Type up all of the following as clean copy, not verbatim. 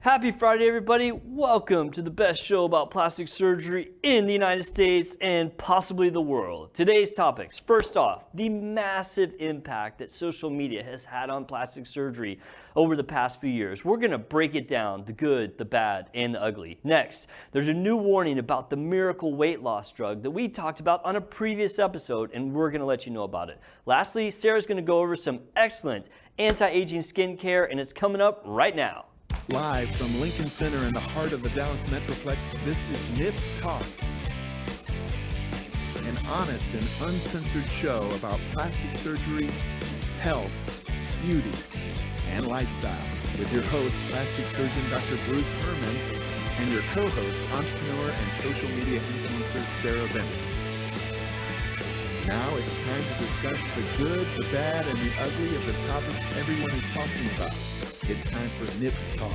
Happy Friday, everybody. Welcome to the best show about plastic surgery in the United States and possibly the world. Today's topics. First off, the massive impact that social media has had on plastic surgery over the past few years. We're going to break it down, the good, the bad, and the ugly. Next, there's a new warning about the miracle weight loss drug that we talked about on a previous episode, and we're going to let you know about it. Lastly, Sarah's going to go over some excellent anti-aging skincare, and it's coming up right now. Live from Lincoln Center in the heart of the Dallas Metroplex, this is Nip Talk, an honest and uncensored show about plastic surgery, health, beauty, and lifestyle. With your host, plastic surgeon Dr. Bruce Hermann, and your co-host, entrepreneur and social media influencer Sarah Bennett. Now it's time to discuss the good, the bad, and the ugly of the topics everyone is talking about. It's time for Nip Talk.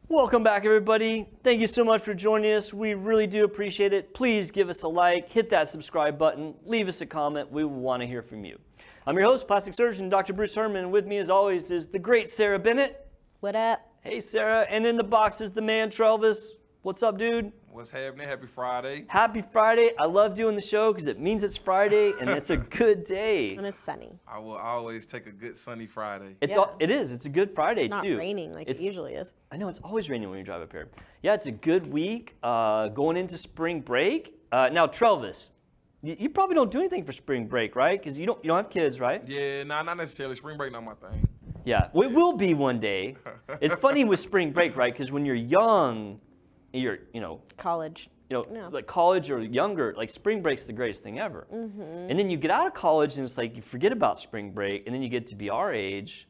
Welcome back, everybody. Thank you so much for joining us. We really do appreciate it. Please give us a like, hit that subscribe button, leave us a comment. We want to hear from you. I'm your host, plastic surgeon Dr. Bruce Hermann, and with me as always is the great Sarah Bennett. What up? Hey, Sarah. And in the box is the man, Travis. What's up, dude? What's happening? Happy Friday. Happy Friday. I love doing the show because it means it's Friday and it's a good day. And it's sunny. I will always take a good sunny Friday. It is. It's a good Friday, It's not too. raining like it usually is. I know, it's always raining when you drive up here. Yeah, it's a good week going into spring break. Now, Travis, you probably don't do anything for spring break, right? Because you don't have kids, right? Yeah, not necessarily. Spring break not my thing. Yeah, well, it will be one day. It's funny with spring break, right? Because when you're young, College. like college or younger, like spring break's the greatest thing ever. Mm-hmm. And then you get out of college and it's like you forget about spring break, and then you get to be our age,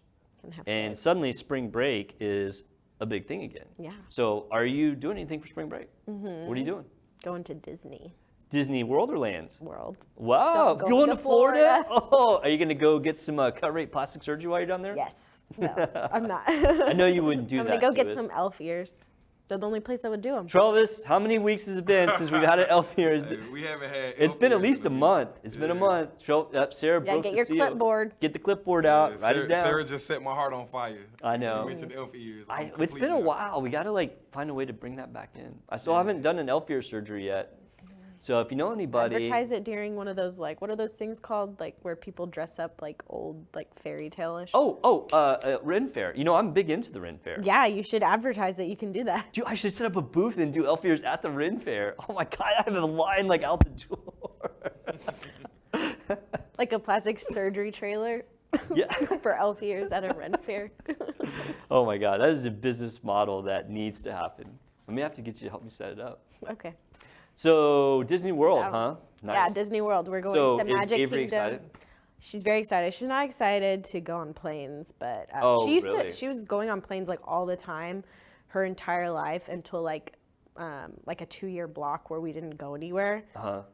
and suddenly spring break is a big thing again. Yeah. So are you doing anything for spring break? Mm-hmm. What are you doing? Going to Disney Disney World or Lands? World. Wow, So going to Florida? Oh, are you going to go get some cut rate plastic surgery while you're down there? Yes. No, I'm not. I know you wouldn't do I'm that. going to go get some elf ears. They're the only place I would do them. Travis, how many weeks has it been since we've had an elf ears? Hey, we haven't had. It's been at least a month. It's been a month. Sarah Yeah, broke get the your seal. clipboard. Get the clipboard out. Write it down. Sarah just set my heart on fire. I know. She mentioned elf ears. It's been a while. We got to find a way to bring that back in. I still haven't done an elf ear surgery yet. So if you know anybody, Advertise it during one of those, what are those things called? Where people dress up like old, fairy tale-ish. Ren Fair. I'm big into the Ren Fair. Yeah, you should advertise it. You can do that. Dude, I should set up a booth and do elf ears at the Ren Fair. Oh my God, I have a line out the door. Like a plastic surgery trailer. Yeah. For elf ears at a Ren Fair. Oh my God, that is a business model that needs to happen. I may have to get you to help me set it up. Okay. So Disney World, huh? Nice. Yeah, Disney World. We're going to Magic is Avery Kingdom. Excited? She's very excited. She's not excited to go on planes, but really? She was going on planes all the time, her entire life until a 2-year block where we didn't go anywhere.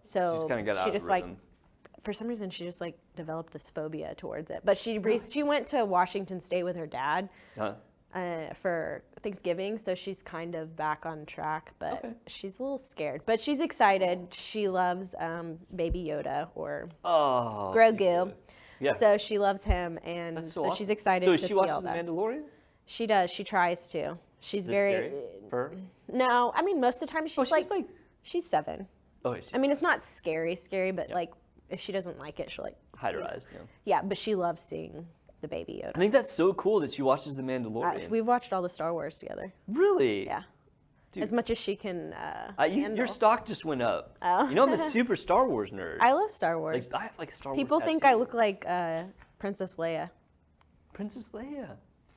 So she's kind of got out of the rhythm. For some reason, she just developed this phobia towards it. But she went to Washington State with her dad. For Thanksgiving, so she's kind of back on track, but she's a little scared. But she's excited. She loves Baby Yoda or Grogu. Yeah. So she loves him, and so awesome. she's excited so to see she watches all that. The Mandalorian? She does. She tries to. She's very. Scary for her? No, I mean most of the time she's she's 7. Oh, I mean it's not scary, but if she doesn't like it, she'll hide her eyes. Yeah, but she loves seeing the Baby Yoda. I think that's so cool that she watches The Mandalorian. We've watched all the Star Wars together. Really? Yeah. Dude. As much as she can your stock just went up. Oh. I'm a super Star Wars nerd. I love Star Wars. I have Star Wars. People think I look like Princess Leia. Princess Leia.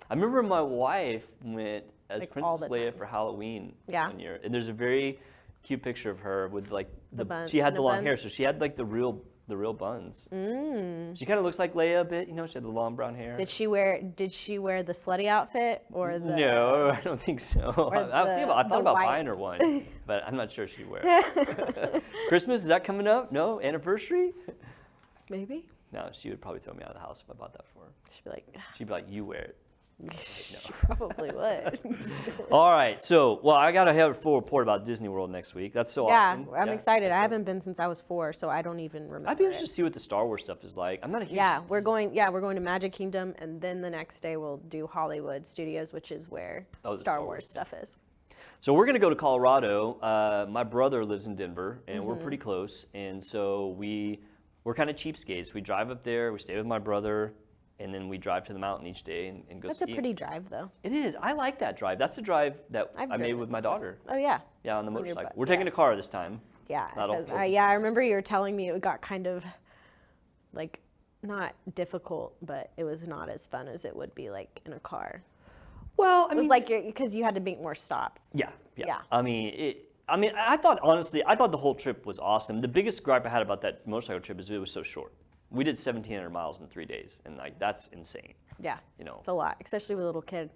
I remember my wife went as Princess Leia for Halloween one year, and there's a very cute picture of her with the buns. She had the long hair, so she had the real buns. She kind of looks like Leia a bit, she had the long brown hair. Did she wear the slutty outfit or the? No, I don't think so. I thought about buying her one, but I'm not sure she'd wear it. Christmas, is that coming up? No, anniversary? Maybe. No, she would probably throw me out of the house if I bought that for her. She'd be like, you wear it. She probably would. All right, so, well, I got to have a full report about Disney World next week. That's so Yeah, awesome. I'm excited. I haven't been since I was 4, so I don't even remember. I'd be interested to see what the Star Wars stuff is like. I'm not a huge... We're going to Magic Kingdom, and then the next day we'll do Hollywood Studios, which is where the Star Wars stuff is. So we're going to go to Colorado. My brother lives in Denver, and we're pretty close. And so we're kind of cheapskates. We drive up there, we stay with my brother, and then we drive to the mountain each day and go That's skiing. a pretty drive, though. It is. I like that drive. That's a drive that I made with my daughter. Oh, yeah. Yeah, on the On your motorcycle. butt, We're taking yeah. a car this time. Yeah, Not all because four. I remember you were telling me it got kind of, like, not difficult, but it was not as fun as it would be, like, in a car. Well, It was like, because you had to make more stops. Yeah. Yeah. I thought, honestly, I thought the whole trip was awesome. The biggest gripe I had about that motorcycle trip is it was so short. We did 1,700 miles in 3 days, and like that's insane. Yeah, You know. it's a lot, especially with a little kid.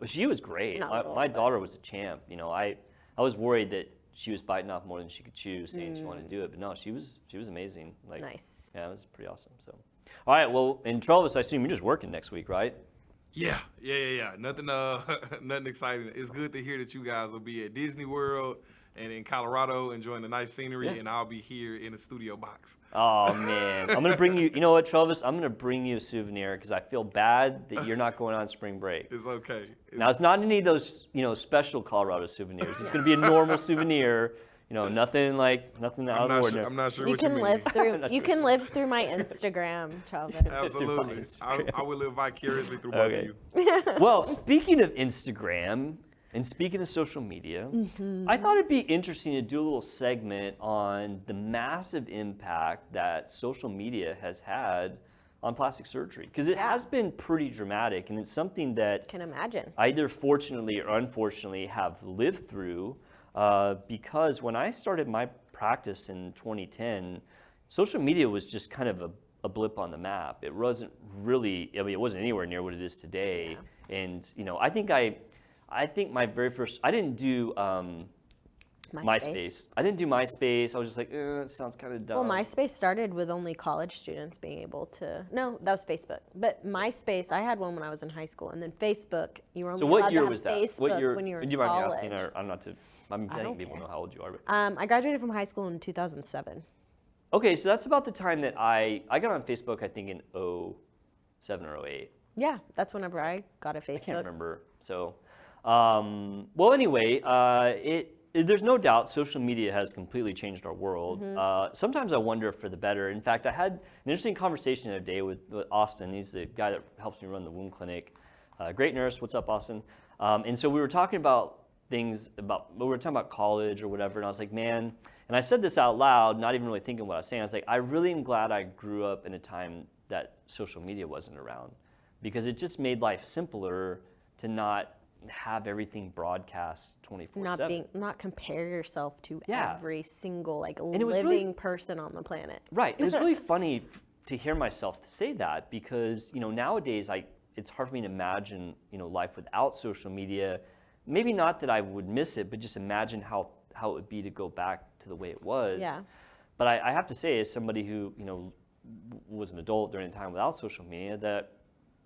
But she was great. Not My, little, my but- daughter was a champ. You know, I was worried that she was biting off more than she could chew, saying she wanted to do it, but no, she was amazing. Like, Nice. Yeah, it was pretty awesome. So, all right, well, and Travis, I assume you're just working next week, right? Yeah. Nothing, nothing exciting. It's good to hear that you guys will be at Disney World and in Colorado enjoying the nice scenery, Yeah. and I'll be here in the studio box. Oh man, I'm gonna bring you. You know what, Travis? I'm gonna bring you a souvenir because I feel bad that you're not going on spring break. It's okay. Now it's not any of those, special Colorado souvenirs. It's gonna be a normal souvenir. Nothing out of the ordinary. I'm not sure You what can you mean. live through. Not You sure. can live through my Instagram, Travis. Absolutely. I will live vicariously through both Okay. of you. Well, speaking of Instagram and speaking of social media, I thought it'd be interesting to do a little segment on the massive impact that social media has had on plastic surgery because it Yeah. has been pretty dramatic, and it's something that Can imagine. I either fortunately or unfortunately have lived through because when I started my practice in 2010, social media was just kind of a blip on the map. It wasn't really, it wasn't anywhere near what it is today. Yeah. And, I think my very first, I didn't do MySpace. I didn't do MySpace. I was just like, it sounds kind of dumb. Well, MySpace started with only college students being able to. No, that was Facebook. But MySpace, I had one when I was in high school, and then Facebook, you were only So allowed what year to have was that? Facebook What year? when you were in do you mind me college. asking? Or I'm not to. I think don't people care. know how old you are. But. I graduated from high school in 2007. Okay, so that's about the time that I got on Facebook. I think in 07 or 08. Yeah, that's whenever I got a Facebook. I can't remember. So, well, anyway, there's no doubt social media has completely changed our world. Sometimes I wonder if for the better. In fact, I had an interesting conversation the other day with Austin. He's the guy that helps me run the wound clinic. Great nurse. What's up, Austin? And so we were talking about we were talking about college or whatever, and I was like, man, and I said this out loud, not even really thinking what I was saying. I was like, I really am glad I grew up in a time that social media wasn't around, because it just made life simpler to not have everything broadcast 24/7. Not compare yourself to Yeah. every single it was really- living person on the planet. Right. It was really funny to hear myself say that because, nowadays it's hard for me to imagine, life without social media. Maybe not that I would miss it, but just imagine how it would be to go back to the way it was. Yeah. But I have to say, as somebody who, was an adult during a time without social media, that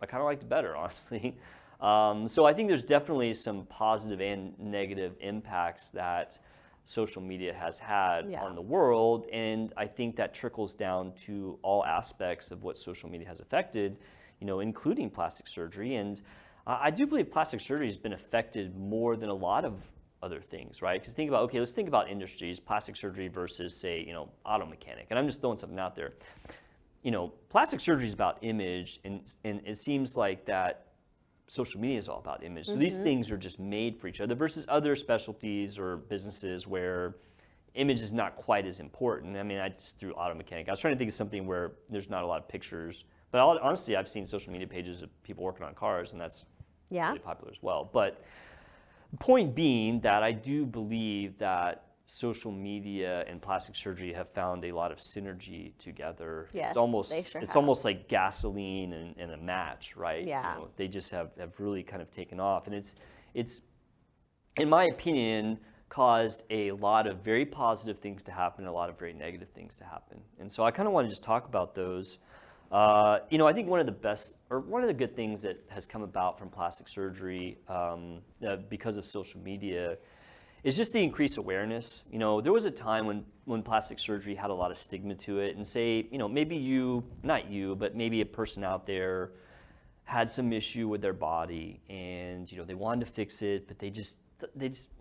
I kind of liked it better, honestly. So I think there's definitely some positive and negative impacts that social media has had Yeah. on the world, and I think that trickles down to all aspects of what social media has affected, including plastic surgery. And I do believe plastic surgery has been affected more than a lot of other things, right? Because let's think about industries, plastic surgery versus, say, auto mechanic. And I'm just throwing something out there. Plastic surgery is about image, and it seems like that social media is all about image. So these things are just made for each other versus other specialties or businesses where image is not quite as important. I mean, I just threw auto mechanic. I was trying to think of something where there's not a lot of pictures. But honestly, I've seen social media pages of people working on cars, and that's Yeah. really popular as well. But point being that I do believe that social media and plastic surgery have found a lot of synergy together. Yes, it's almost they sure it's have. almost like gasoline and a match, right? Yeah. They just have really kind of taken off, and it's in my opinion caused a lot of very positive things to happen and a lot of very negative things to happen. And so I kind of want to just talk about those. I think one of the good things that has come about from plastic surgery because of social media is just the increased awareness. There was a time when plastic surgery had a lot of stigma to it, and say, maybe not you, but maybe a person out there had some issue with their body, and they wanted to fix it, but they just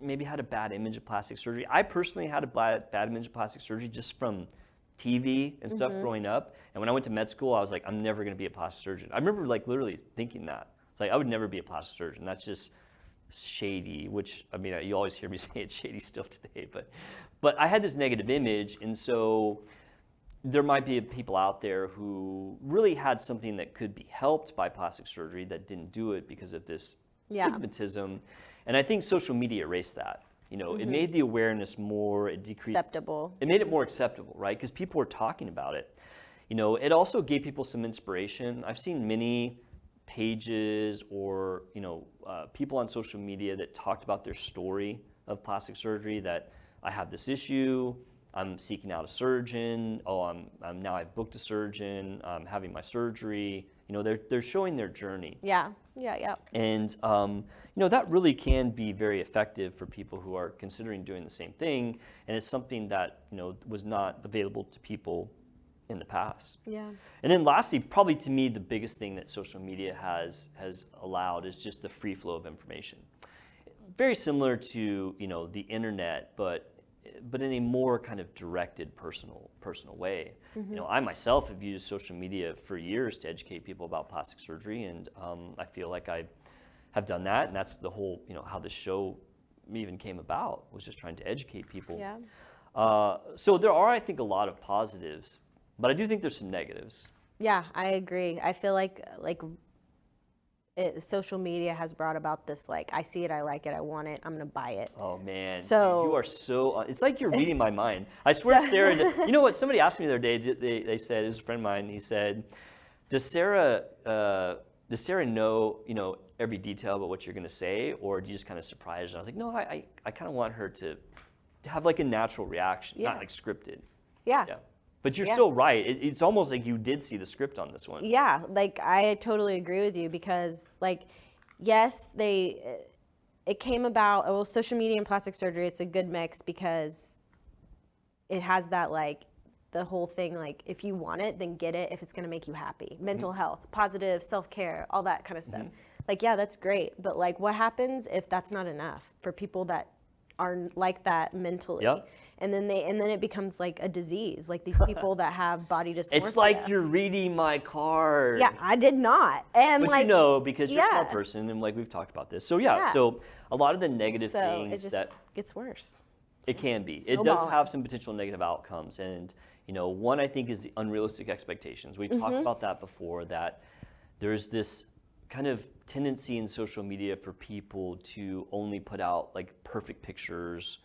maybe had a bad image of plastic surgery. I personally had a bad image of plastic surgery just from TV and stuff growing up. And when I went to med school, I was like, I'm never going to be a plastic surgeon. I remember literally thinking that. It's like, I would never be a plastic surgeon. That's just shady, which, you always hear me say it's shady still today, but I had this negative image. And so there might be people out there who really had something that could be helped by plastic surgery that didn't do it because of this stigmatism. And I think social media erased that. It made the awareness more, it decreased. Acceptable. It made it more acceptable, right? Because people were talking about it. It also gave people some inspiration. I've seen many pages or, people on social media that talked about their story of plastic surgery, that I have this issue, I'm seeking out a surgeon, now I've booked a surgeon, I'm having my surgery. They're showing their journey. Yeah. And, that really can be very effective for people who are considering doing the same thing. And it's something that, was not available to people in the past. Yeah. And then lastly, probably to me, the biggest thing that social media has allowed is just the free flow of information. Very similar to, the internet, but in a more kind of directed, personal way. I myself have used social media for years to educate people about plastic surgery, and I feel like I have done that, and that's the whole, how this show even came about, was just trying to educate people. Yeah. So there are, I think, a lot of positives, but I do think there's some negatives. Yeah, I agree. I feel like social media has brought about this, I see it, I like it, I want it, I'm gonna buy it. Oh man, so you are so, it's like you're reading my mind. I swear Sarah, you know what, somebody asked me the other day, they said, it was a friend of mine, he said, does Sarah know, every detail about what you're gonna say, or do you just kind of surprise her? And I was like, no, I kind of want her to have a natural reaction, not scripted. Yeah. But you're so right. It's almost like you did see the script on this one. Yeah, I totally agree with you, because yes, it came about, social media and plastic surgery, it's a good mix because it has that the whole thing, if you want it, then get it if it's gonna make you happy. Mental health, positive, self-care, all that kind of stuff. Yeah, that's great, but what happens if that's not enough for people that are like that mentally? Yep. And then it becomes a disease, these people that have body dysmorphia. It's like you're reading my card. Yeah, I did not. And but because you're a smart person, and we've talked about this. So so a lot of the negative things it just gets worse. It can be. It does have some potential negative outcomes, and one I think is the unrealistic expectations. We've talked about that before, that there's this kind of tendency in social media for people to only put out perfect pictures,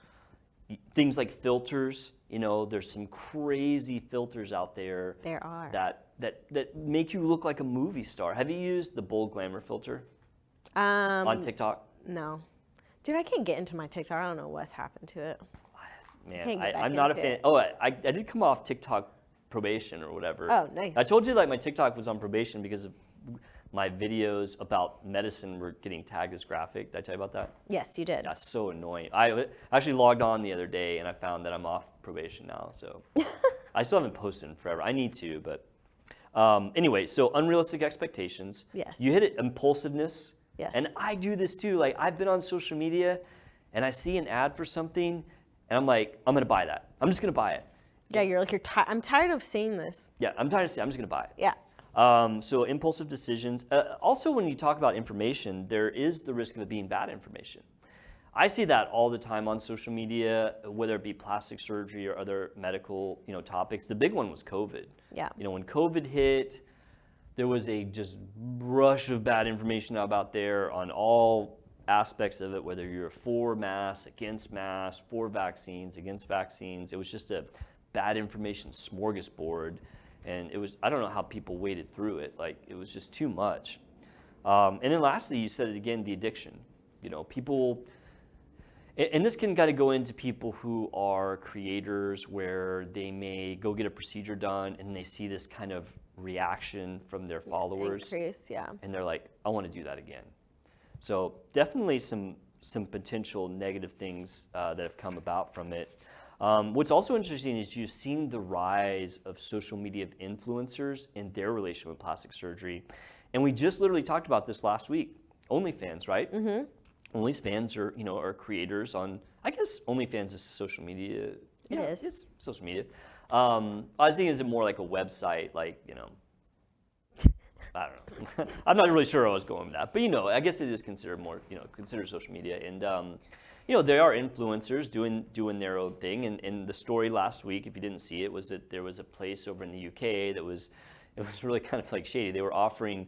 things like filters. There's some crazy filters out there. There are. That make you look like a movie star. Have you used the bold glamour filter on TikTok? No. Dude, I can't get into my TikTok. I don't know what's happened to it. Man, I'm not a fan. It. Oh, I did come off TikTok probation or whatever. Oh, nice. I told you my TikTok was on probation because of my videos about medicine were getting tagged as graphic. Did I tell you about that? Yes, you did. That's so annoying. I actually logged on the other day and I found that I'm off probation now. So I still haven't posted in forever. I need to, but anyway, so unrealistic expectations. Yes. You hit it, impulsiveness. Yes. And I do this too. I've been on social media and I see an ad for something and I'm like, I'm going to buy that. I'm just going to buy it. Yeah, you're I'm tired of seeing this. Yeah, I'm tired of seeing it. I'm just going to buy it. Yeah. So impulsive decisions. Also, when you talk about information, there is the risk of it being bad information. I see that all the time on social media, whether it be plastic surgery or other medical, topics. The big one was COVID. Yeah. When COVID hit, there was a just rush of bad information out there on all aspects of it, whether you're for masks, against masks, for vaccines, against vaccines. It was just a bad information smorgasbord. And it was, I don't know how people waded through it. It was just too much. And then lastly, you said it again, the addiction. People, and this can kind of go into people who are creators where they may go get a procedure done and they see this kind of reaction from their followers. Increase, yeah. And they're like, I want to do that again. So definitely some potential negative things that have come about from it. What's also interesting is you've seen the rise of social media influencers in their relation with plastic surgery. And we just literally talked about this last week. OnlyFans, right? Mm-hmm. OnlyFans are creators on, I guess OnlyFans is social media. It is. It's social media. I was thinking, is it more like a website, like, I don't know. I'm not really sure where I was going with that, but I guess it is considered more, considered social media. And there are influencers doing their own thing. And the story last week, if you didn't see it, was that there was a place over in the UK it was really kind of like shady. They were offering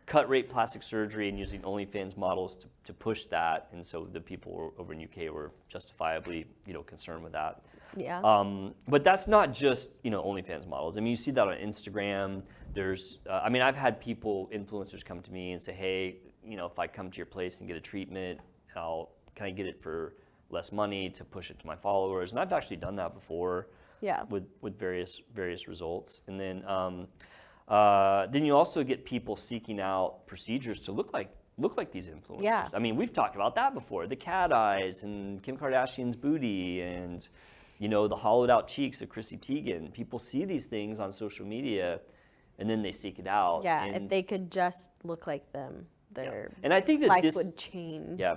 cut rate plastic surgery and using OnlyFans models to push that. And so the people over in UK were justifiably, concerned with that. Yeah. But that's not just, OnlyFans models. I mean, you see that on Instagram. There's, I've had influencers come to me and say, hey, if I come to your place and get a treatment, can I get it for less money to push it to my followers? And I've actually done that before. Yeah. With various results. And then you also get people seeking out procedures to look like these influencers. Yeah. I mean, we've talked about that before. The cat eyes and Kim Kardashian's booty and the hollowed out cheeks of Chrissy Teigen. People see these things on social media and then they seek it out. Yeah, if they could just look like them, their and I think that life would change. Yeah.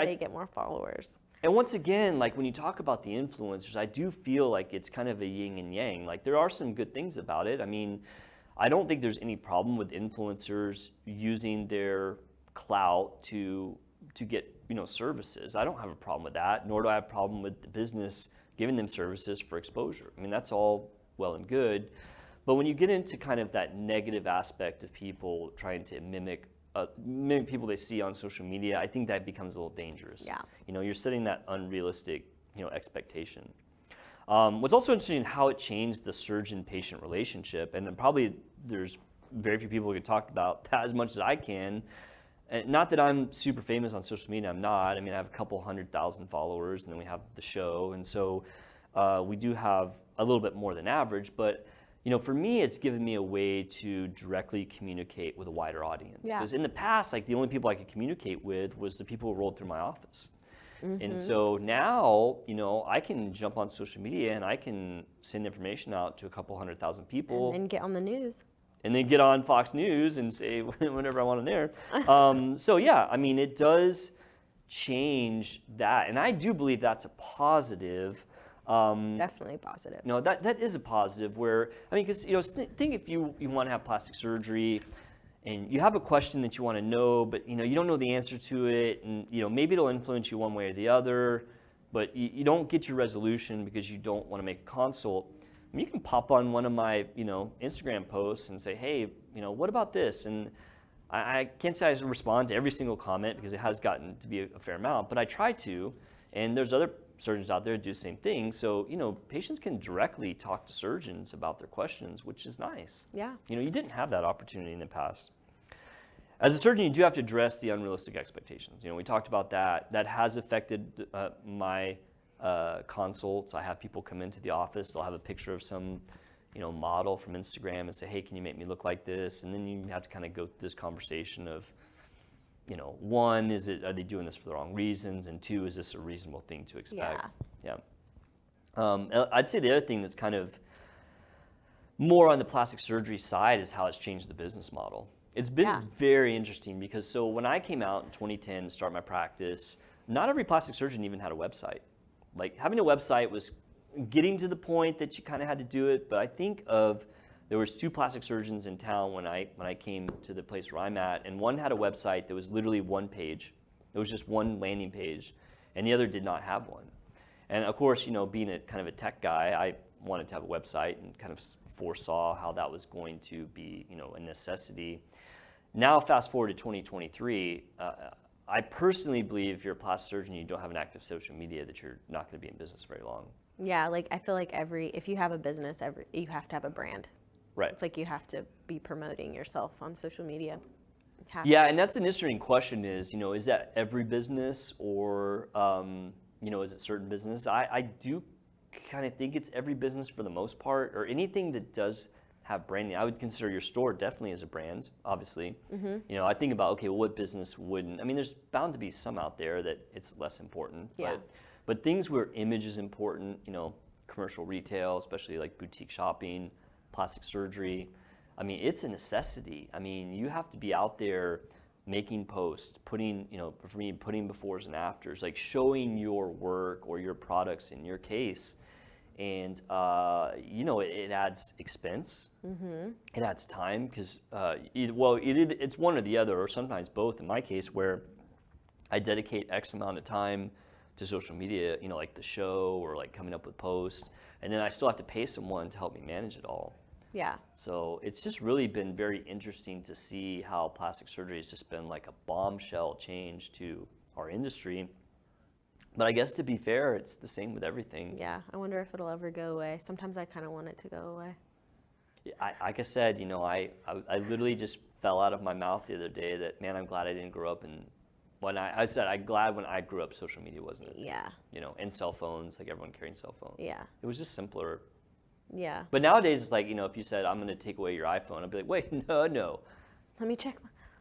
They get more followers. And once again, like when you talk about the influencers, I do feel like it's kind of a yin and yang. Like there are some good things about it. I mean, I don't think there's any problem with influencers using their clout to get services. I don't have a problem with that, nor do I have a problem with the business giving them services for exposure. I mean, that's all well and good. But when you get into kind of that negative aspect of people trying to mimic people they see on social media, I think that becomes a little dangerous. Yeah. You're setting that unrealistic, expectation. What's also interesting how it changed the surgeon-patient relationship, and probably there's very few people who can talk about that as much as I can. And not that I'm super famous on social media, I'm not. I mean, I have a couple 100,000 followers, and then we have the show, and so we do have a little bit more than average, but for me, it's given me a way to directly communicate with a wider audience. Yeah. Because in the past, like the only people I could communicate with was the people who rolled through my office. Mm-hmm. And so now, I can jump on social media and I can send information out to a couple 100,000 people. And then get on the news. And then get on Fox News and say whatever I want on there. So yeah, I mean, it does change that. And I do believe that's a positive. Definitely positive. No, that is a positive where, because, think if you want to have plastic surgery and you have a question that you want to know, but, you don't know the answer to it, and, maybe it'll influence you one way or the other, but you don't get your resolution because you don't want to make a consult. I mean, you can pop on one of my, Instagram posts and say, hey, what about this? And I can't say I respond to every single comment because it has gotten to be a fair amount, but I try to, and there's other surgeons out there do the same thing. So, patients can directly talk to surgeons about their questions, which is nice. Yeah. You didn't have that opportunity in the past. As a surgeon, you do have to address the unrealistic expectations. We talked about that. That has affected my consults. I have people come into the office. They'll have a picture of some, model from Instagram and say, hey, can you make me look like this? And then you have to kind of go through this conversation of, one, are they doing this for the wrong reasons? And two, is this a reasonable thing to expect? Yeah. I'd say the other thing that's kind of more on the plastic surgery side is how it's changed the business model. It's been very interesting because so when I came out in 2010 to start my practice, not every plastic surgeon even had a website. Like having a website was getting to the point that you kind of had to do it, but I think there was 2 plastic surgeons in town when I came to the place where I'm at, and one had a website that was literally one page. It was just one landing page, and the other did not have one. And of course, being kind of a tech guy, I wanted to have a website and kind of foresaw how that was going to be, a necessity. Now, fast forward to 2023, I personally believe if you're a plastic surgeon and you don't have an active social media, that you're not going to be in business very long. Yeah, like I feel like if you have a business, you have to have a brand. Right. It's like you have to be promoting yourself on social media. Yeah, and that's an interesting question is that every business or, is it certain business? I do kind of think it's every business for the most part, or anything that does have branding. I would consider your store definitely as a brand, obviously. You know, I think about, okay, well, what business wouldn't? I mean, there's bound to be some out there that it's less important. Yeah. But things where image is important, you know, commercial retail, especially like boutique shopping, plastic surgery, I mean, it's a necessity. I mean, you have to be out there making posts, putting, you know, for me, putting befores and afters, like showing your work or your products in your case. And, you know, it adds expense. It adds time because, it's one or the other, or sometimes both in my case, where I dedicate X amount of time to social media, you know, like the show or like coming up with posts. And then I still have to pay someone to help me manage it all. Yeah. So it's just really been very interesting to see how plastic surgery has just been like a bombshell change to our industry. But I guess to be fair, it's the same with everything. Yeah, I wonder if it'll ever go away. Sometimes I kind of want it to go away. Like I said, you know, I literally just fell out of my mouth the other day that, man, I'm glad I didn't grow up in, I'm glad when I grew up, social media wasn't, Yeah. you know, and cell phones, like everyone carrying cell phones. Yeah. It was just simpler. Yeah. But nowadays, it's like, you know, if you said, I'm going to take away your iPhone, I'd be like, wait, no. Let me check.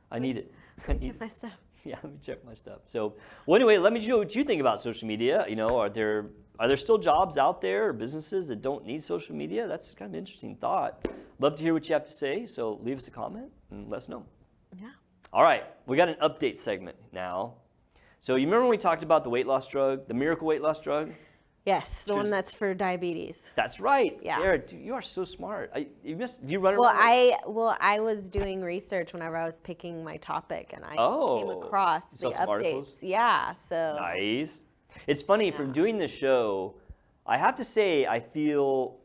I need it. Check my stuff. Yeah, let me check my stuff. So, well, anyway, let me know what you think about social media. You know, are there still jobs out there or businesses that don't need social media? That's kind of an interesting thought. Love to hear what you have to say. So leave us a comment and let us know. Yeah. All right, we got an update segment now. So you remember when we talked about the weight loss drug, the miracle weight loss drug? Yes, the one that's for diabetes. That's right. Yeah. Sarah, dude, you are so smart. Do you run Well, around? I was doing research whenever I was picking my topic, and I came Oh, across you the saw some updates. articles? Yeah, so Nice. It's funny, from doing this show, I have to say I feel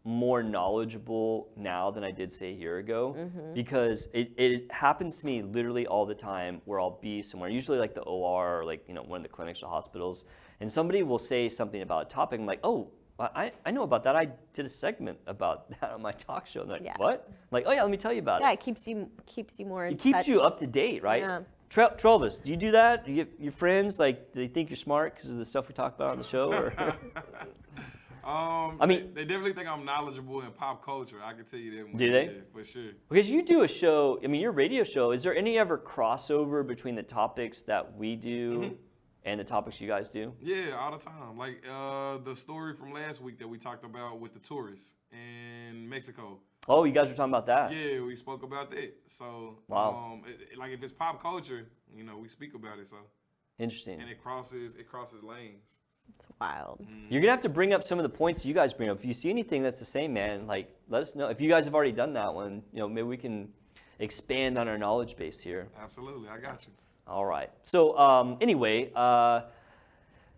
more knowledgeable now than I did, say, a year ago, because it happens to me literally all the time where I'll be somewhere, usually like the OR or like, you know, one of the clinics or hospitals, and somebody will say something about a topic. I'm like, oh, I know about that. I did a segment about that on my talk show. And they're like, Yeah. what? I'm like, oh yeah, let me tell you about yeah, it. it keeps you more in It keeps touch. you up to date, right? Yeah. Travis, do you do that? Do you get your friends, like, do they think you're smart because of the stuff we talk about on the show? Or? I mean, they definitely think I'm knowledgeable in pop culture. I can tell you that. Do they? Yeah, for sure. Because you do a show, I mean, your radio show, is there any ever crossover between the topics that we do and the topics you guys do? Yeah, all the time. Like the story from last week that we talked about with the tourists in Mexico. Oh, you guys were talking about that? Yeah, we spoke about that. So, Wow. like if it's pop culture, you know, we speak about it. So, Interesting. and it crosses lanes. It's wild. You're going to have to bring up some of the points you guys bring up. If you see anything that's the same, man, like, let us know. If you guys have already done that one, you know, maybe we can expand on our knowledge base here. Absolutely, I got you. All right. So anyway,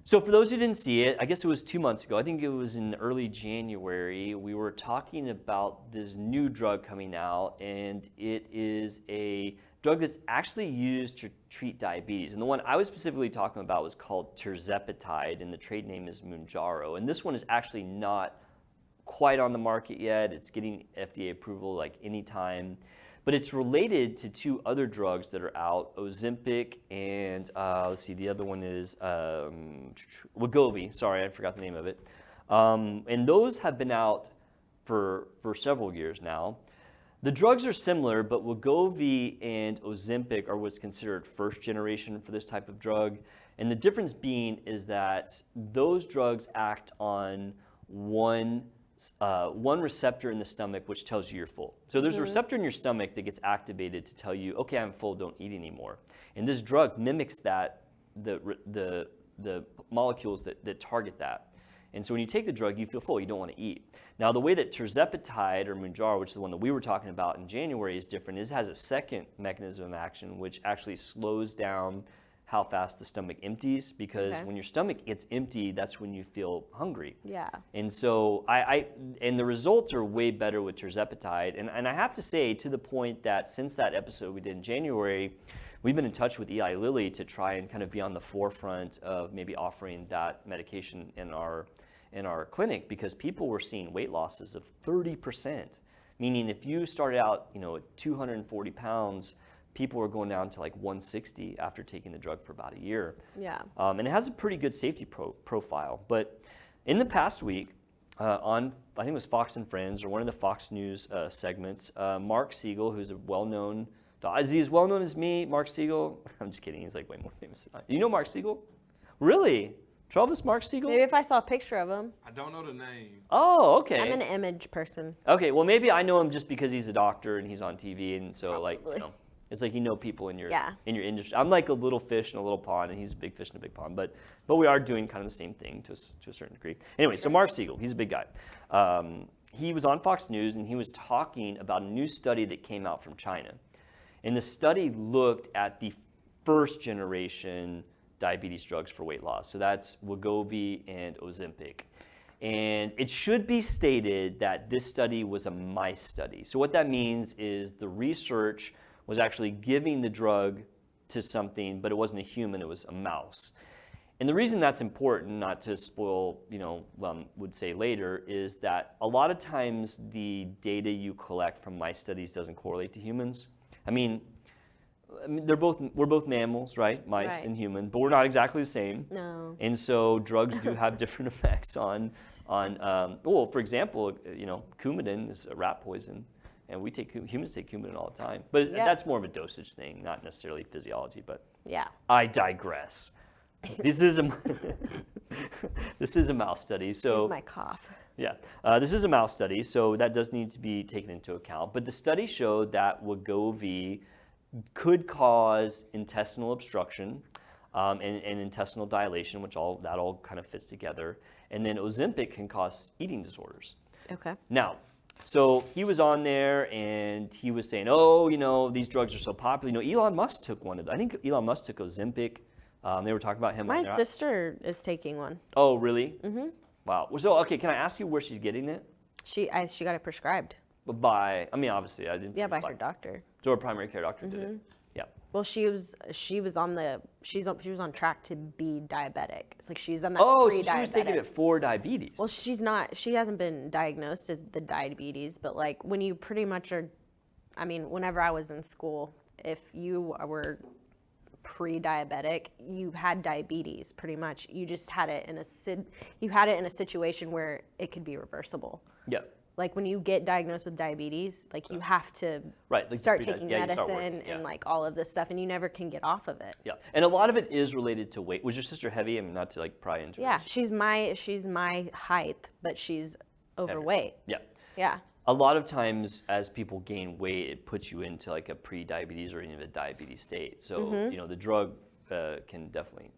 so for those who didn't see it, I guess it was 2 months ago. I think it was in early January. We were talking about this new drug coming out, and it is a drug that's actually used to treat diabetes. And the one I was specifically talking about was called tirzepatide, and the trade name is Mounjaro. And this one is actually not quite on the market yet. It's getting FDA approval like anytime. But it's related to two other drugs that are out, Ozempic and let's see, the other one is Wegovy. Sorry, I forgot the name of it. And those have been out for several years now. The drugs are similar, but Wegovy and Ozempic are what's considered first generation for this type of drug. And the difference being is that those drugs act on one receptor in the stomach, which tells you you're full. So there's a receptor in your stomach that gets activated to tell you, okay, I'm full, don't eat anymore. And this drug mimics that, the molecules that target that. And so when you take the drug, you feel full, you don't want to eat. Now the way that tirzepatide or Mounjaro, which is the one that we were talking about in January, is different, is it has a second mechanism of action, which actually slows down how fast the stomach empties, because when your stomach gets empty, that's when you feel hungry. Yeah. And so and the results are way better with tirzepatide. And I have to say, to the point that since that episode we did in January, we've been in touch with Eli Lilly to try and kind of be on the forefront of maybe offering that medication in our clinic, because people were seeing weight losses of 30%. Meaning if you started out, you know, at 240 pounds, people were going down to like 160 after taking the drug for about a year. Yeah. And it has a pretty good safety profile. But in the past week, on, I think it was Fox and Friends or one of the Fox News segments, Mark Siegel, who's a well-known, is he as well-known as me, Mark Siegel? I'm just kidding, he's like way more famous than I. You know Mark Siegel? Really? Travis Mark Siegel? Maybe if I saw a picture of him. I don't know the name. Oh, okay. I'm an image person. Okay, well maybe I know him just because he's a doctor and he's on TV, and so Probably. like, you know, it's like you know people in your Yeah. in your industry. I'm like a little fish in a little pond, and he's a big fish in a big pond. But we are doing kind of the same thing to a certain degree. Anyway, so Mark Siegel, he's a big guy. He was on Fox News, and he was talking about a new study that came out from China. And the study looked at the first generation diabetes drugs for weight loss. So that's Wegovy and Ozempic. And it should be stated that this study was a mice study. So what that means is the research was actually giving the drug to something, but it wasn't a human, it was a mouse. And the reason that's important, not to spoil, would say later, is that a lot of times the data you collect from mice studies doesn't correlate to humans. I mean, we're both mammals, right? Mice Right. and humans, but we're not exactly the same. No. And so drugs do have different effects on for example, Coumadin is a rat poison, and humans take Coumadin all the time. But Yeah. that's more of a dosage thing, not necessarily physiology. But Yeah. I digress. This is a this is a mouse study, so Here's my cough. yeah, this is a mouse study, so that does need to be taken into account. But the study showed that Wegovy could cause intestinal obstruction and intestinal dilation, which all kind of fits together. And then Ozempic can cause eating disorders. Okay. Now, so he was on there and he was saying, oh, these drugs are so popular. Elon Musk took one of them. I think Elon Musk took Ozempic. They were talking about him. My on there. sister is taking one. Oh, really? Mm-hmm. Wow. So, okay, can I ask you where she's getting it? She got it prescribed. Obviously, I didn't. Yeah, by her doctor. So her primary care doctor did it. Yeah. Well, she was on track to be diabetic. It's like she's on that Oh, so pre-diabetic. she was taking it for diabetes. Well, she hasn't been diagnosed as the diabetes, but like when you pretty much are, whenever I was in school, if you were pre-diabetic, you had diabetes pretty much. You just had it in a situation where it could be reversible. Yeah. Like when you get diagnosed with diabetes, like you have to start taking medicine and like all of this stuff, and you never can get off of it. Yeah, and a lot of it is related to weight. Was your sister heavy? Not to like pry into it. Yeah, she's my height, but she's overweight. Yeah. Yeah. A lot of times, as people gain weight, it puts you into like a pre-diabetes or even a diabetes state. So the drug can definitely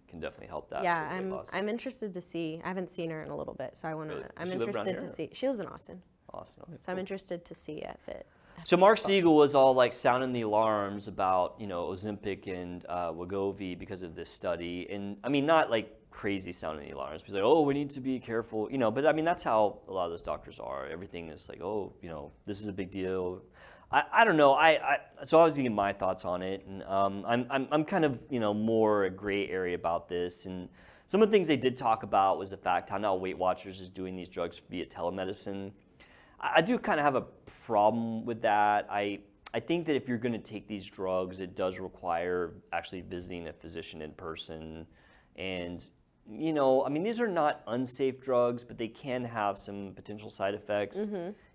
help that. Yeah, with weight loss. I'm interested to see. I haven't seen her in a little bit, so Really? I'm Does she live around interested to here? see. She lives in Austin, Awesome. Okay, so I'm interested to see if it. So Mark Siegel was all like sounding the alarms about Ozempic and Wegovy because of this study, and not like crazy sounding the alarms. He's like, oh, we need to be careful, But that's how a lot of those doctors are. Everything is like, oh, this is a big deal. I don't know. So I was getting my thoughts on it, and I'm kind of more a gray area about this. And some of the things they did talk about was the fact how now Weight Watchers is doing these drugs via telemedicine. I do kind of have a problem with that. I think that if you're going to take these drugs, it does require actually visiting a physician in person. And, these are not unsafe drugs, but they can have some potential side effects.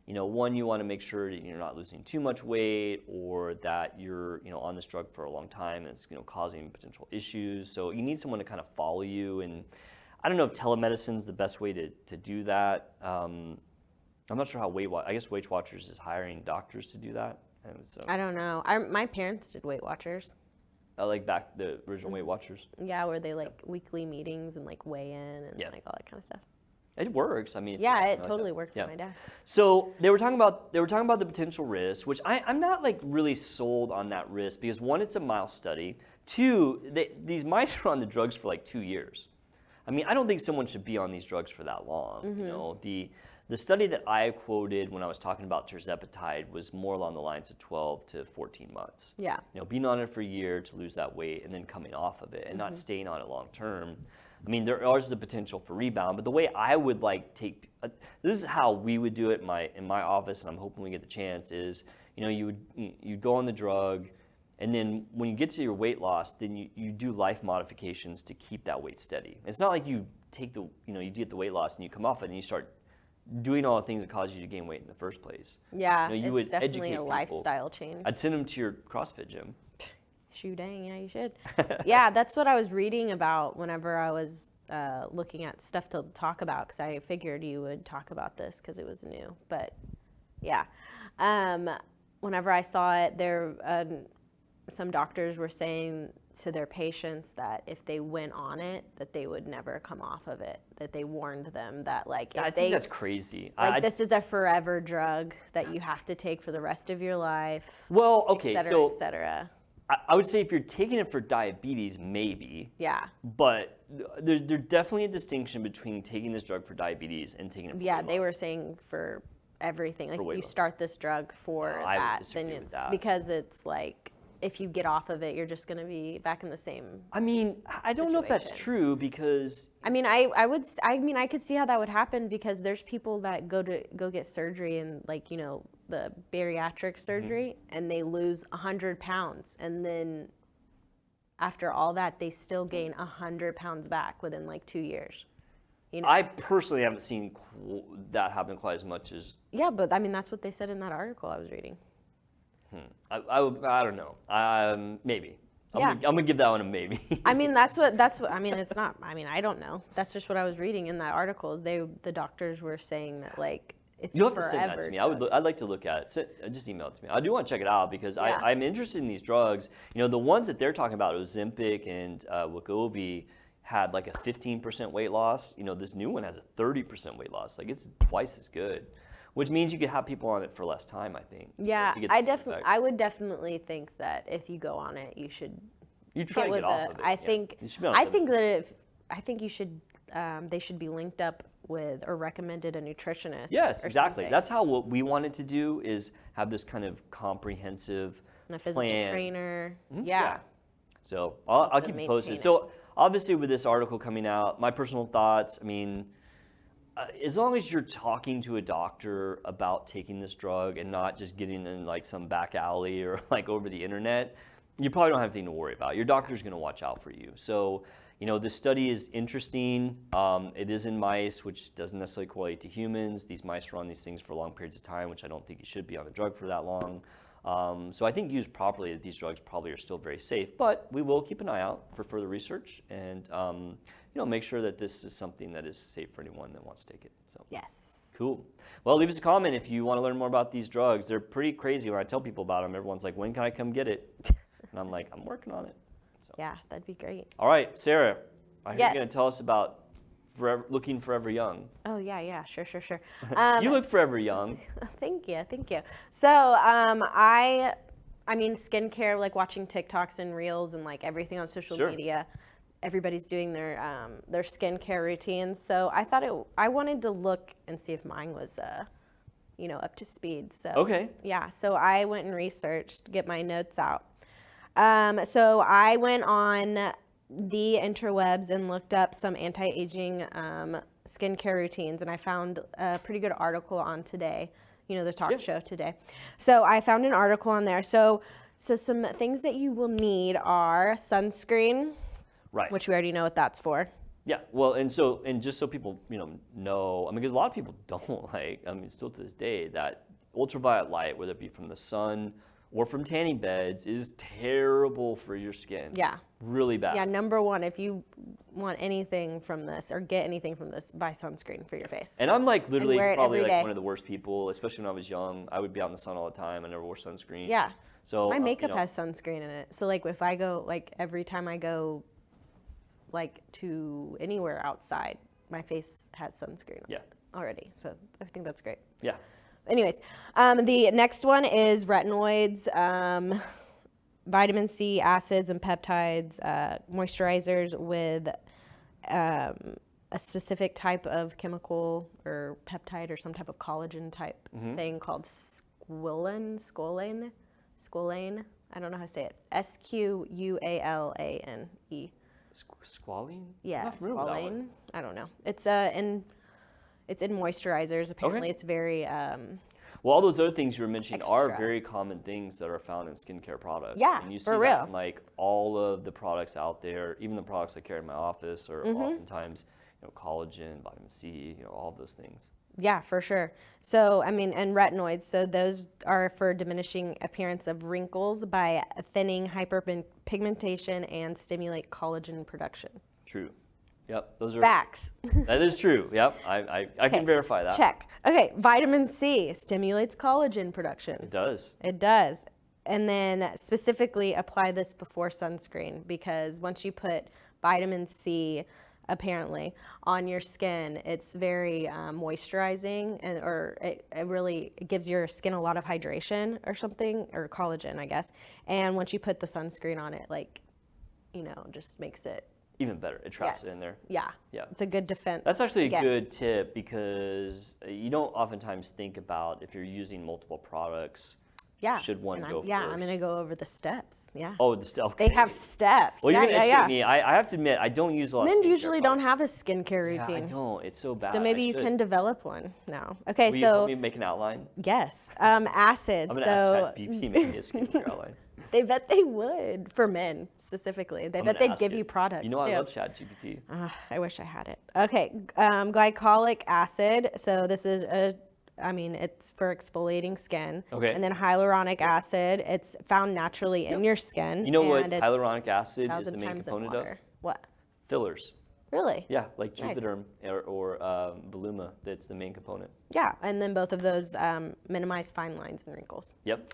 One, you want to make sure that you're not losing too much weight, or that you're, on this drug for a long time and it's, causing potential issues. So you need someone to kind of follow you. And I don't know if telemedicine is the best way to do that. I'm not sure how I guess Weight Watchers is hiring doctors to do that. And so, I don't know. My parents did Weight Watchers. like back the original Weight Watchers. Yeah, where they like weekly meetings and like weigh in and like all that kind of stuff. It works. Yeah, it totally worked for my dad. So they were talking about the potential risk, which I'm not like really sold on that risk, because one, it's a mouse study. Two, these mice are on the drugs for like 2 years. I don't think someone should be on these drugs for that long. The study that I quoted when I was talking about tirzepatide was more along the lines of 12 to 14 months. Yeah. Being on it for a year to lose that weight and then coming off of it and not staying on it long term. There is the potential for rebound, but the way I would this is how we would do it in my office, and I'm hoping we get the chance, is, you'd go on the drug, and then when you get to your weight loss, then you do life modifications to keep that weight steady. It's not like you take you get the weight loss and you come off it and you start doing all the things that cause you to gain weight in the first place. Yeah, you it's would definitely educate a people. lifestyle change. I'd send them to your CrossFit gym. Shoot, dang, yeah, you should. Yeah, that's what I was reading about whenever I was looking at stuff to talk about, because I figured you would talk about this because it was new. But yeah, whenever I saw it, some doctors were saying to their patients that if they went on it, that they would never come off of it. That they warned them that I think that's crazy. This is a forever drug that you have to take for the rest of your life. Well, okay, et cetera, so et cetera. I would say if you're taking it for diabetes, maybe. Yeah. But there's definitely a distinction between taking this drug for diabetes and taking it for Yeah, weight they loss. were saying for everything. Like, weight you loss. start this drug for I would that, disagree then with it's that. because it's like, if you get off of it, you're just going to be back in the same. I mean, I don't know if that's situation. true because I mean, I could see how that would happen, because there's people that go get surgery, and like, you know, the bariatric surgery, and they lose 100 pounds, and then after all that, they still gain 100 pounds back within like 2 years. You know? I personally haven't seen that happen quite as much as. Yeah, but I mean, that's what they said in that article I was reading. I don't know. Maybe. Yeah. I'm gonna give that one a maybe. I mean, that's what, I mean, it's not, I mean, I don't know. That's just what I was reading in that article. The doctors were saying that, like, it's You'll have to forever. send that to me. I'd like to look at it. Just email it to me. I do want to check it out because Yeah. I'm interested in these drugs. You know, the ones that they're talking about, Ozempic and Wegovy, had like a 15% weight loss. You know, this new one has a 30% weight loss. Like, it's twice as good, which means you could have people on it for less time, I think. Yeah, to get the same effect. I would definitely think that if you go on it, you should You try to with get off of it. I yeah. think You should be on I it. think that I think you should they should be linked up with or recommended a nutritionist. Yes, or exactly. something. That's how what we wanted to do is have this kind of comprehensive And a physical plan. trainer. Mhm, Yeah. So I'll keep you maintain posted. it. So obviously with this article coming out, my personal thoughts, I mean, as long as you're talking to a doctor about taking this drug and not just getting in like some back alley or like over the internet, you probably don't have anything to worry about. Your doctor's going to watch out for you. So, you know, this study is interesting. It is in mice, which doesn't necessarily correlate to humans. These mice are on these things for long periods of time, which I don't think you should be on the drug for that long. So I think used properly, these drugs probably are still very safe, but we will keep an eye out for further research and, you know, make sure that this is something that is safe for anyone that wants to take it. So Yes. cool. Well, leave us a comment if you want to learn more about these drugs. They're pretty crazy. When I tell people about them, everyone's like, when can I come get it? And I'm like, I'm working on it. So. Yeah, that'd be great. All right, Sarah, I hear Yes. you're going to tell us about looking forever young. Oh yeah, sure. You look forever young. Thank you. So, I mean, skincare, like watching TikToks and Reels and like everything on social Sure. media, everybody's doing their skincare routines. So I thought I wanted to look and see if mine was, you know, up to speed. So Okay. yeah, so I went and researched to get my notes out. So I went on the interwebs and looked up some anti-aging skincare routines, and I found a pretty good article on Today, you know, the talk show Today. So I found an article on there. So some things that you will need are sunscreen, Right. which we already know what that's for. Yeah, well, and just so people, you know, I mean, because a lot of people don't like, I mean, still to this day, that ultraviolet light, whether it be from the sun or from tanning beds, is terrible for your skin. Yeah. Really bad. Yeah, number one, if you want anything from this or get anything from this, buy sunscreen for your face. And I'm like literally wear it probably every like day. one of the worst people, especially when I was young. I would be out in the sun all the time. I never wore sunscreen. Yeah. So My makeup you know, has sunscreen in it. So like if I go, like every time I go like to anywhere outside, my face has sunscreen on it already. So I think that's great. Yeah. Anyways, the next one is retinoids, vitamin C, acids and peptides, moisturizers with a specific type of chemical or peptide or some type of collagen type thing called squalane. I don't know how to say it. Squalane. Squalene? Yeah, I'm not familiar with that one. squalane. I don't know. It's in moisturizers. Apparently, Okay. it's very Well, all those other things you were mentioning are Extra. very common things that are found in skincare products. Yeah, and you see for that real. in like all of the products out there, even the products I carry in my office are Mm-hmm. oftentimes, you know, collagen, vitamin C, you know, all those things. Yeah, for sure. So, I mean, and retinoids, so those are for diminishing appearance of wrinkles by thinning hyperpigmentation and stimulate collagen production. True. Yep, those are Facts. That is true. Yep, I can verify that. Check. Okay, vitamin C stimulates collagen production. It does. It does. And then specifically apply this before sunscreen, because once you put vitamin C, apparently, on your skin, it's very moisturizing, and it really gives your skin a lot of hydration or something, or collagen, I guess. And once you put the sunscreen on it, like, just makes it Even better. It traps it in there. Yeah. Yeah. It's a good defense. That's actually again. a good tip, because you don't oftentimes think about if you're using multiple products. Yeah. Should one go Yeah, first? I'm going to go over the steps. Yeah. Oh, the stealth. They have steps. Well, yeah, you're gonna yeah, educate me. I have to admit, I don't use a lot. Men of usually skincare don't products. have a skincare Yeah, routine. I don't. It's so bad. So maybe I you should. can develop one now. Okay, Will you help me so make an outline? yes, acid. I'm gonna So ask ChatGPT to make me a skincare outline. they bet they would for men specifically. They I'm bet gonna they'd ask give it. you products. You know, too. I love ChatGPT. I wish I had it. Okay, glycolic acid. So this is it's for exfoliating skin. Okay. And then hyaluronic acid. It's found naturally in your skin. You know what and it's hyaluronic acid is 1,000 the main times in component of? water. What? Fillers. Really? Yeah, like Nice. Juvederm or Voluma. That's the main component. Yeah, and then both of those minimize fine lines and wrinkles. Yep.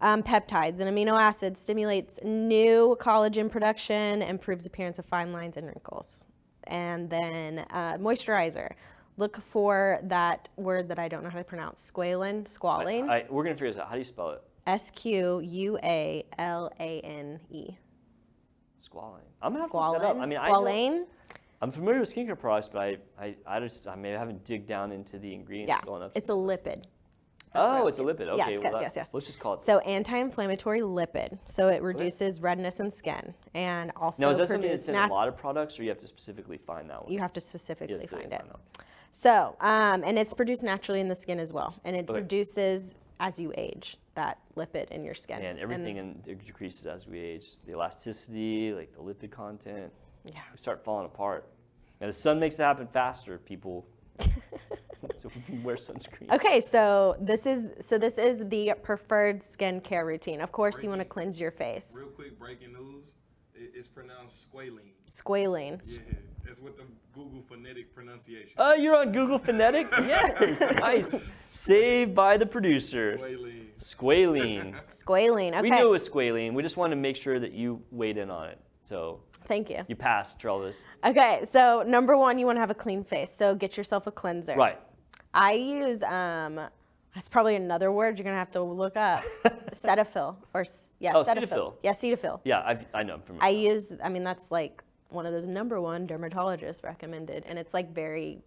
Peptides. An amino acid stimulates new collagen production, improves appearance of fine lines and wrinkles. And then moisturizer. Look for that word that I don't know how to pronounce. Squalane. We're gonna figure this out. How do you spell it? Squalane. Squalane. I'm gonna have to look that up. I mean, Squalane. I'm familiar with skincare products, but I haven't dig down into the ingredients Yeah, well enough. it's a lipid. Oh, it's a lipid. Okay. Yes, well, yes. Let's just call it. So anti-inflammatory lipid. So it reduces redness in skin, and also Now, is that something produces that's in a lot of products, or you have to specifically find that one? You have to specifically find it. that. So, and it's produced naturally in the skin as well, and it Okay. reduces as you age that lipid in your skin. And everything decreases as we age. The elasticity, like the lipid content. Yeah. We start falling apart. And the sun makes it happen faster, people. So we can wear sunscreen. Okay, so this is the preferred skincare routine. Of course, you want to cleanse your face. Real quick, breaking news. It's pronounced squalene. Squalane. Yeah, that's what the Google phonetic pronunciation. Oh, you're on Google Phonetic? Yes, nice. Saved by the producer. Squalene. Squalene. Squalane. Okay. We knew it was squalene. We just wanted to make sure that you weighed in on it. So Thank you. you passed, Travis. Okay, so number one, you want to have a clean face. So get yourself a cleanser. Right. I use that's probably another word you're gonna have to look up. Cetaphil Cetaphil. Yeah, Cetaphil. Yeah, I know. From That's like one of those number one dermatologists recommended, and it's like very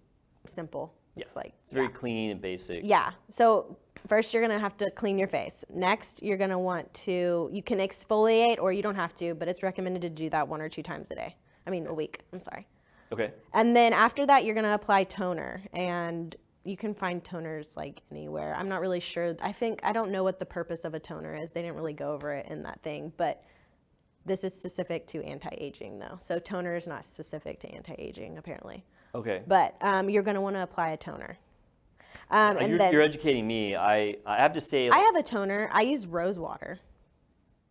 simple. It's like It's very clean and basic. yeah. So first you're gonna have to clean your face. Next you're gonna want to, you can exfoliate or you don't have to, but it's recommended to do that 1 or 2 times a week. I'm sorry. Okay. And then after that you're gonna apply toner, and you can find toners like anywhere. I'm not really sure. I don't know what the purpose of a toner is. They didn't really go over it in that thing, but this is specific to anti-aging though. So toner is not specific to anti-aging apparently. Okay. But you're gonna wanna apply a toner. And then You're educating me. I have to say, I have a toner. I use rose water.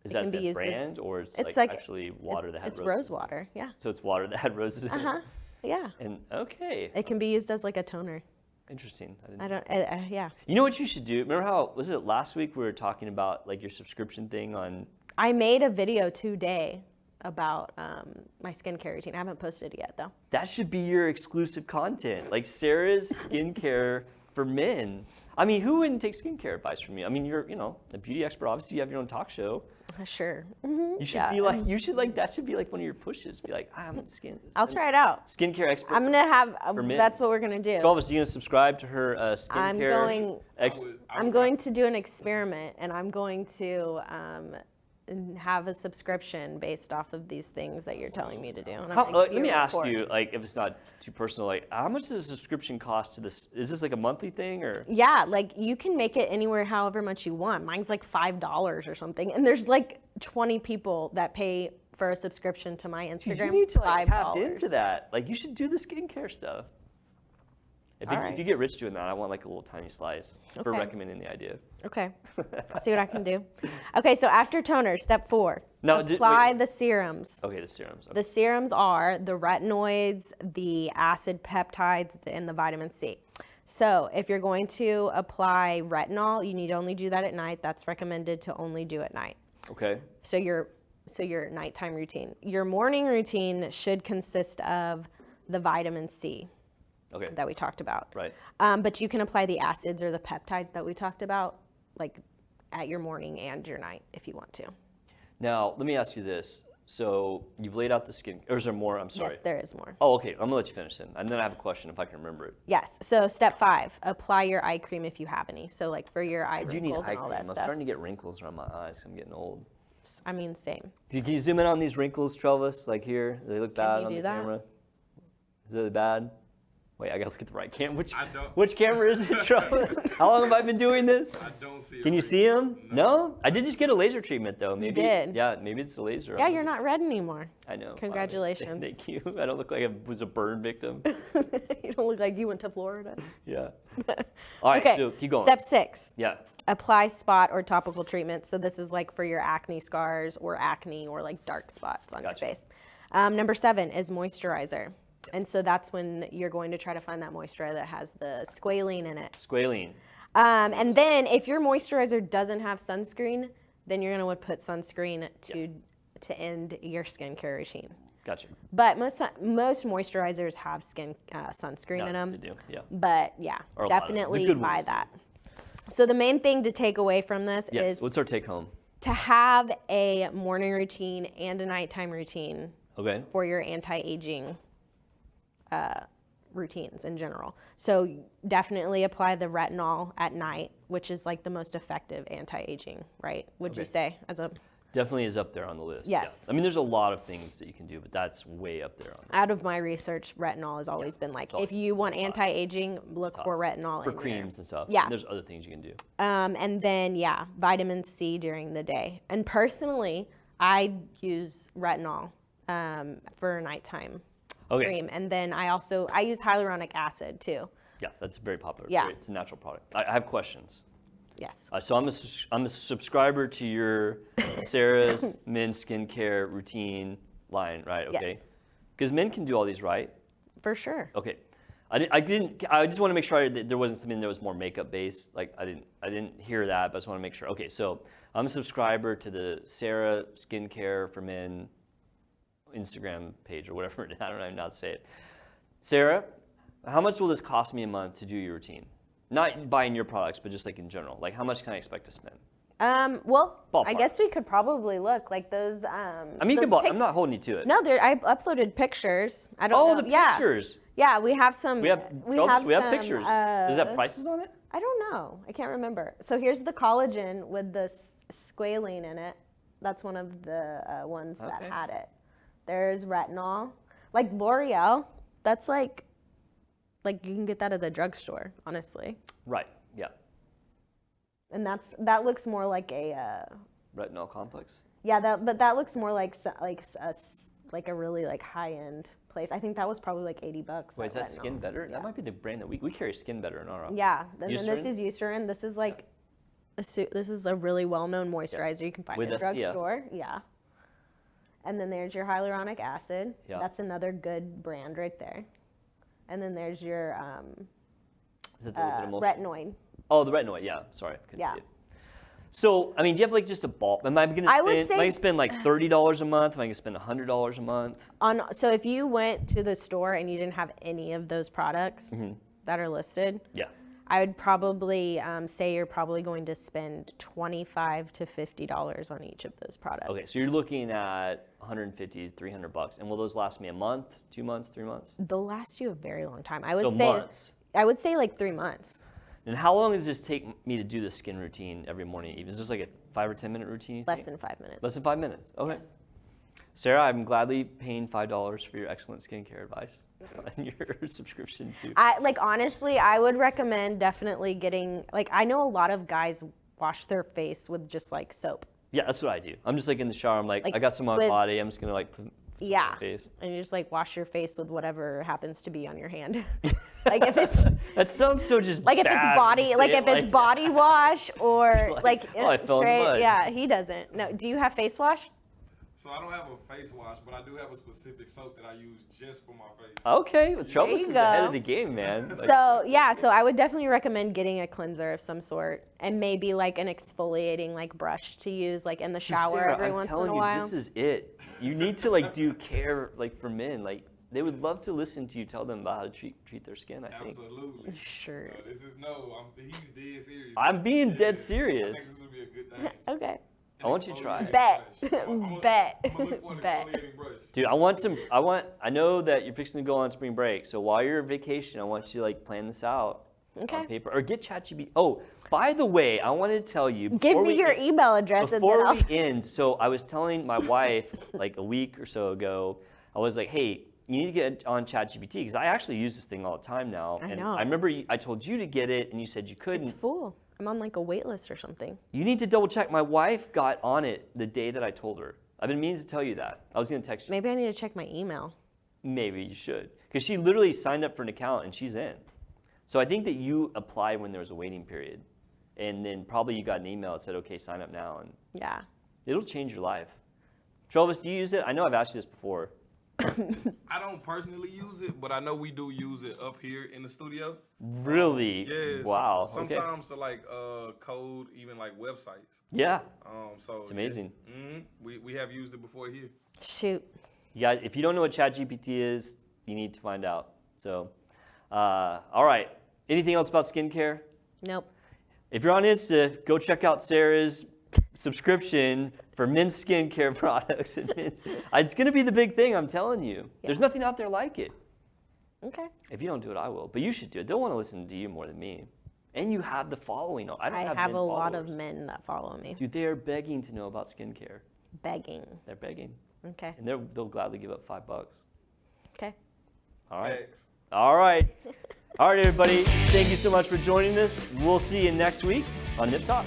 is it that can be the used as- brand, or it's it's like like- actually water that had It's roses? rose water. Yeah. So it's water that had roses in it. Yeah. And okay, It can be used as like a toner. interesting. I don't. Yeah. You know what you should do? Remember how was it last week we were talking about like your subscription thing on? I made a video today about my skincare routine. I haven't posted it yet though. That should be your exclusive content, like Sarah's skincare for men. I mean, who wouldn't take skincare advice from you? I mean, you're a beauty expert. Obviously, you have your own talk show. Sure. You should be like, that should be like one of your pushes. Be like, I'm I'll try it out. skincare expert. I'm gonna have. men. That's what we're gonna do. Travis, you gonna subscribe to her skincare? I'm going to do an experiment, and I'm going to have a subscription based off of these things that you're telling me to do. And I'm gonna Let give me a ask report. you, like, if it's not too personal, like, how much does a subscription cost to this? Is this like a monthly thing, or? Yeah, like you can make it anywhere, however much you want. Mine's like $5 or something, and there's like 20 people that pay for a subscription to my Instagram. Dude, you need to like $5. tap into that. Like, you should do the skincare stuff. If you get rich doing that, I want like a little tiny slice for recommending the idea. Okay. I'll see what I can do. Okay, so after toner, step 4. Now, apply the serums. Okay, the serums. Okay. The serums are the retinoids, the acid peptides, and the vitamin C. So if you're going to apply retinol, you need to only do that at night. That's recommended to only do at night. Okay. So your nighttime routine. Your morning routine should consist of the vitamin C that we talked about. Right. But you can apply the acids or the peptides that we talked about, like at your morning and your night if you want to. Now, let me ask you this. So you've laid out the skin, or is there more? I'm sorry. Yes, there is more. Oh, okay. I'm gonna let you finish then. And then I have a question if I can remember it. Yes. So step 5, apply your eye cream if you have any. So like for your eye wrinkles and all that I'm stuff. starting to get wrinkles around my eyes 'cause I'm getting old. I mean, same. Can you zoom in on these wrinkles, Travis? Like here, they look bad on the camera. Is it bad? Wait, I gotta look at the right camera. Which camera is it, Travis? How long have I been doing this? I don't see it. Can you see them? No? I did just get a laser treatment though. Maybe, you did. Yeah, maybe it's the laser. Yeah, you're not red anymore. I know. Congratulations. Thank you. I don't look like I was a burn victim. You don't look like you went to Florida. Yeah. All right, Okay. so keep going. Step 6. Yeah. Apply spot or topical treatment. So this is like for your acne scars or acne or like dark spots on your face. Number 7 is moisturizer. And so that's when you're going to try to find that moisturizer that has the squalene in it. Squalene. And then if your moisturizer doesn't have sunscreen, then you're going to put sunscreen to end your skincare routine. Gotcha. But most moisturizers have sunscreen in them. They do, yeah. But yeah, definitely buy that. So the main thing to take away from this is what's our take home? to have a morning routine and a nighttime routine for your anti-aging routines in general. So definitely apply the retinol at night, which is like the most effective anti-aging, right? Would you say as a... Definitely is up there on the list. Yes. Yeah. I mean, there's a lot of things that you can do, but that's way up there. Out of my research, retinol has always been like, if you want anti-aging, look for retinol. For creams and stuff. Yeah. And there's other things you can do. And then, vitamin C during the day. And personally, I use retinol for nighttime cream. And then I use hyaluronic acid too. Yeah, that's very popular. Yeah. It's a natural product. I have questions. Yes. So I'm a subscriber to your Sarah's men's skincare routine line, right? Okay. Yes. Because men can do all these, right? For sure. Okay. I just want to make sure that there wasn't something that was more makeup based. Like I didn't hear that, but I just want to make sure. Okay, so I'm a subscriber to the Sarah Skincare for Men Instagram page or whatever. I don't know how to say it. Sarah, how much will this cost me a month to do your routine? Not buying your products, but just like in general. Like how much can I expect to spend? Well, Ballpark. I guess we could probably look like those. I mean, I'm not holding you to it. No, I uploaded pictures. I don't know. The pictures. Yeah, we have some. We have some, pictures. Does it have prices on it? I don't know. I can't remember. So here's the collagen with the squalene in it. That's one of the ones that had it. There's retinol. Like L'Oreal, that's like you can get that at the drugstore, honestly. Right. Yeah. And that looks more like a retinol complex. Yeah, but that looks more like a really like high end place. I think that was probably like $80. Wait, is that Skin Better? Yeah. That might be the brand that we carry Skin Better in our office. Yeah, and this is Eucerin. This is like this is a really well known moisturizer you can find at a drugstore. Yeah. And then there's your hyaluronic acid. Yeah. That's another good brand right there. And then there's your is it the retinoid. Oh, the retinoid. Yeah. Sorry, I couldn't see it. So, I mean, do you have like just a bulk? Am I going to spend like $30 a month? Am I going to spend $100 a month? So if you went to the store and you didn't have any of those products that are listed, I would probably say you're probably going to spend $25 to $50 on each of those products. Okay, so you're looking at $150 to $300, and will those last me a month, 2 months, 3 months? They'll last you a very long time. I would say like 3 months. And how long does this take me to do the skin routine every morning? Even is this like a 5 or 10 minute routine? Less than 5 minutes. Less than 5 minutes. Okay. Yes. Sarah, I'm gladly paying $5 for your excellent skincare advice and your subscription too. Honestly, I would recommend definitely getting I know a lot of guys wash their face with just like soap. Yeah, that's what I do. I'm just like in the shower. I'm like I got some on my body. I'm just gonna like Yeah. Face. And you just like wash your face with whatever happens to be on your hand. Like if it's That sounds so just like if it's bad body, to like say if it it's body wash or Like, oh, I fell in the mud. Yeah, he doesn't. No, do you have face wash? So I don't have a face wash, but I do have a specific soap that I use just for my face. Okay, well, Troubles you is ahead go. of the game, man. Like, So I would definitely recommend getting a cleanser of some sort and maybe like an exfoliating like brush to use like in the shower Sarah, every I'm once in telling a you, while. this is it. You need to like do care like for men. Like they would love to listen to you tell them about how to treat their skin. I think. Absolutely. Sure. He's dead serious. I'm being dead I serious. think this would be a good thing. Okay. I want you to try it. Bet. Bet. I'm gonna look for an Bet. exfoliating brush. Dude, I know that you're fixing to go on spring break. So while you're on vacation, I want you to like plan this out Okay. on paper or get ChatGPT. Oh, by the way, I wanted to tell you. Give before me we your end- email address and then Before I'll. we end, so I was telling my wife like a week or so ago, I was like, hey, you need to get on ChatGPT because I actually use this thing all the time now. I and know. I remember I told you to get it and you said you couldn't. It's full. I'm on like a wait list or something. You need to double check. My wife got on it the day that I told her. I've been meaning to tell you that. I was going to text you. Maybe I need to check my email. Maybe you should. Because she literally signed up for an account and she's in. So I think that you applied when there was a waiting period. And then probably you got an email that said, okay, sign up now. And Yeah. it'll change your life. Travis, do you use it? I know I've asked you this before. I don't personally use it, but I know we do use it up here in the studio. Really? Yes. Wow. Sometimes to like code even like websites. Yeah. So It's amazing. We have used it before here. Shoot. You guys, if you don't know what ChatGPT is, you need to find out. So, all right. Anything else about skincare? Nope. If you're on Insta, go check out Sarah's subscription for men's skincare products. And it's going to be the big thing, I'm telling you. There's nothing out there like it. Okay. If you don't do it, I will. But you should do it. They'll want to listen to you more than me. And you have the following. I I don't have men a lot of followers. men that follow me. Dude, they are begging to know about skincare. Begging. They're begging. Okay. And they'll gladly give up $5. Okay. All right. Thanks. All right. All right, everybody. Thank you so much for joining us. We'll see you next week on Nip Talk.